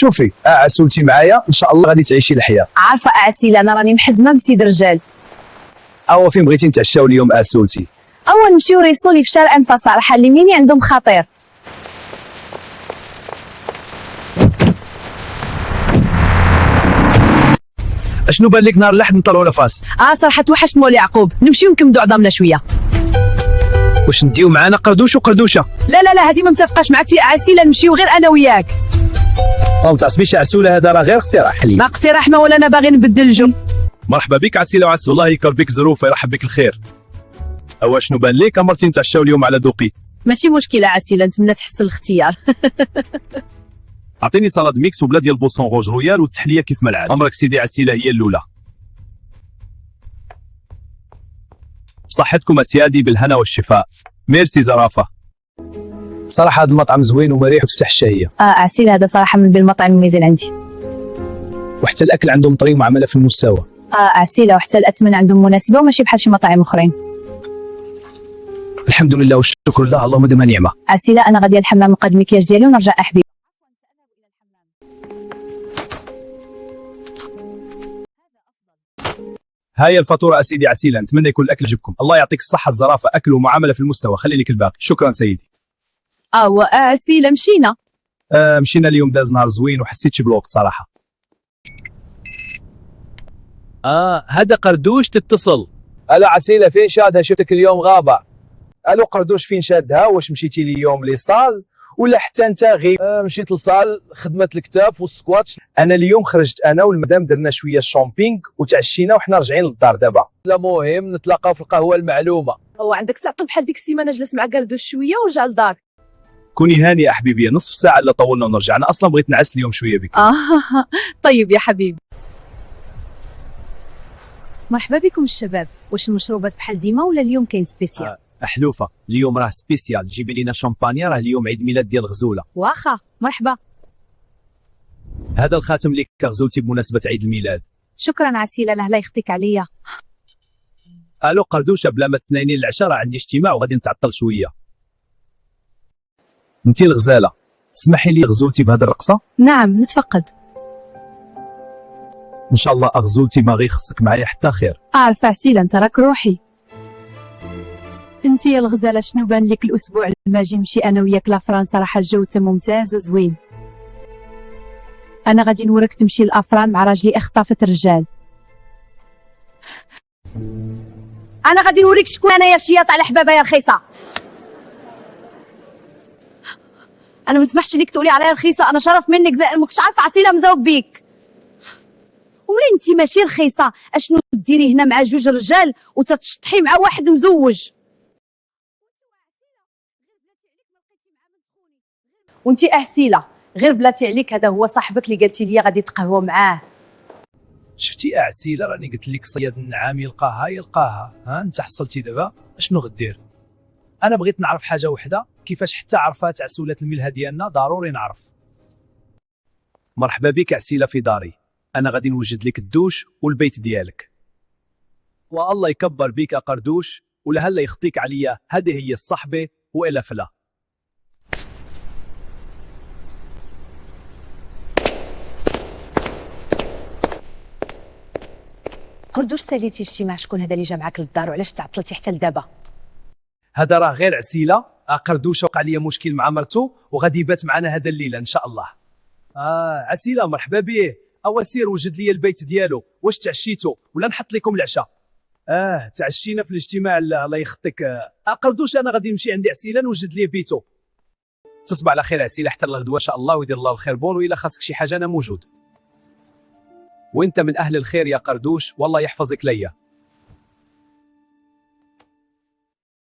شوفي عسولتي معايا ان شاء الله غادي تعيشي الحياه. عارفه عسيله انا راني محزمه بسيد رجال. او فين بغيتي نتعشاو اليوم عسولتي؟ اول نمشيو ريستو لي في شارع انفصال حل يميني عندهم خطير. اشنو بان لك نهار الاحد نطلعوا لفاس؟ صراحه توحشت مول يعقوب، نمشيو نكمدوا عظامنا شويه. واش نديو معانا قردوش وقردوشه؟ لا هذه ما متفقاش معاك في عسيله، نمشيو غير انا وياك. ما تعصبيش عسوله، هذا راه غير اقتراح لي. ما اقتراح ما ولا انا باغي نبدل الجو. مرحبا بك عسيله وعسل، الله يكر بك ظروف ويرحب بك الخير. اوا شنو بان لك امرتي نتعشاو اليوم على ذوقي؟ ماشي مشكله عسيله، نتمنى تحسن الاختيار. اعطيني سلطه ميكس وبلا ديال بوسون روج رويال والتحليه كيف ما العاده. امرك سيدي عسيله هي الاولى. بصحتكم اسيادي بالهنا والشفاء. ميرسي زرافه. صراحه هذا المطعم زوين ومريح وتفتح الشهيه. عسيله هذا صراحه من المطاعم المميزين عندي. وحتى الاكل عندهم طري ومعامله في المستوى. عسيله وحتى الاثمنه عندهم مناسبه وماشي بحال شي مطاعم اخرين. الحمد لله والشكر لله، اللهم دم نعمه. عسيله انا غادي الحمام نقاد المكياج ديالي ونرجع احبي. هاي الفاتوره اسيدي عسيله، نتمنى يكون الاكل عجبكم. الله يعطيك الصحه الزرافه، اكل ومعامله في المستوى، خلي لك الباقي. شكرا سيدي. عسيله مشينا. مشينا اليوم، داز نهار زوين وحسيت شي بالوقت صراحه. هذا قردوش تتصل. الو عسيله فين شادها؟ شفتك اليوم غابه. الو قردوش فين شادها؟ واش مشيتي لي اليوم لصال ولا حتى انت غير؟ مشيت لصال خدمه الكتاف والسكواتش. انا اليوم خرجت انا والمدام درنا شويه شومبينغ وتعشينا وحنا راجعين للدار دابا. لا مهم نتلاقاو في القهوه المعلومه. هو عندك تعطل بحال ديك السيمانه جلس مع قردوش شويه ورجع للدار. كوني هانيه احبيبيه، نصف ساعه الا طولنا ونرجع. انا اصلا بغيت نعس اليوم شويه بك. طيب يا حبيبي. مرحبا بكم الشباب، واش المشروبات بحال ديما ولا اليوم كاين سبيسيال؟ حلوفه اليوم راه سبيسيال، جيبي لنا شامبانيا، راه اليوم عيد ميلاد ديال غزوله. واخا مرحبا. هذا الخاتم لك غزولتي بمناسبه عيد الميلاد. شكرا عسيله، لا يخطيك عليا. الو قردوشه بلا ما تسنيني العشاء، راه عندي اجتماع وغادي نتعطل شويه. انتي الغزاله، تسمحي لي غزولتي بهذه الرقصه؟ نعم نتفقد. ان شاء الله غزولتي ما غي خصك معايا حتى خير. اعرف عسيله انت راك روحي. انت يا الغزاله شنو بان لك الاسبوع الماجي نمشي انا وياك لفرنسا؟ راح الجو ممتاز وزوين. انا غادي نوريك تمشي لافران مع راجلي اخطافه الرجال. انا غادي نوريك شكون انا يا شياط على حبابه يا رخيصه. انا ما نسمحش ليك تقولي عليا رخيصه، انا شرف منك زي ما كنتش عارفه عسيله مزوق بيك. ومنين انت ماشي رخيصه، اشنو ديري هنا مع جوج رجال وتتشطحي مع واحد مزوج؟ وانتي عسيله غير بلاتي عليك، هذا هو صاحبك اللي قالتي لي غادي تقهوى معاه. شفتي عسيله راني قلت لك صياد النعام يلقاها يلقاها. انت حصلتي دابا اشنو غدير؟ انا بغيت نعرف حاجه وحده، كيفاش حتى عرفات عسوله الملهى ديالنا، ضروري نعرف. مرحبا بك عسيله في داري، انا غادي نوجد لك الدوش والبيت ديالك. والله يكبر بيك قردوش، ولا هلا يخطيك عليا، هذه هي الصحبه والا فلا. قردوش ساليتي اجتماع، شكون هذا اللي جا معاك للدار وعلاش تعطلتي حتى لدابا؟ هذا راه غير عسيله. قردوش وقع لي مشكل مع مرته وغادي يبات معنا هذا الليله ان شاء الله. عسيله مرحبا به. اوا سير وجد لي البيت ديالو. واش تعشيتوا ولا نحط لكم العشاء؟ تعشينا في الاجتماع. الله يخطيك. قردوش انا غادي نمشي عندي عسيله نوجد لي بيتو. تصبح على خير عسيله حتى الغدوه ان شاء الله، ويدير الله الخير بون، والا خاصك شي حاجه انا موجود. وانت من اهل الخير يا قردوش، والله يحفظك ليا.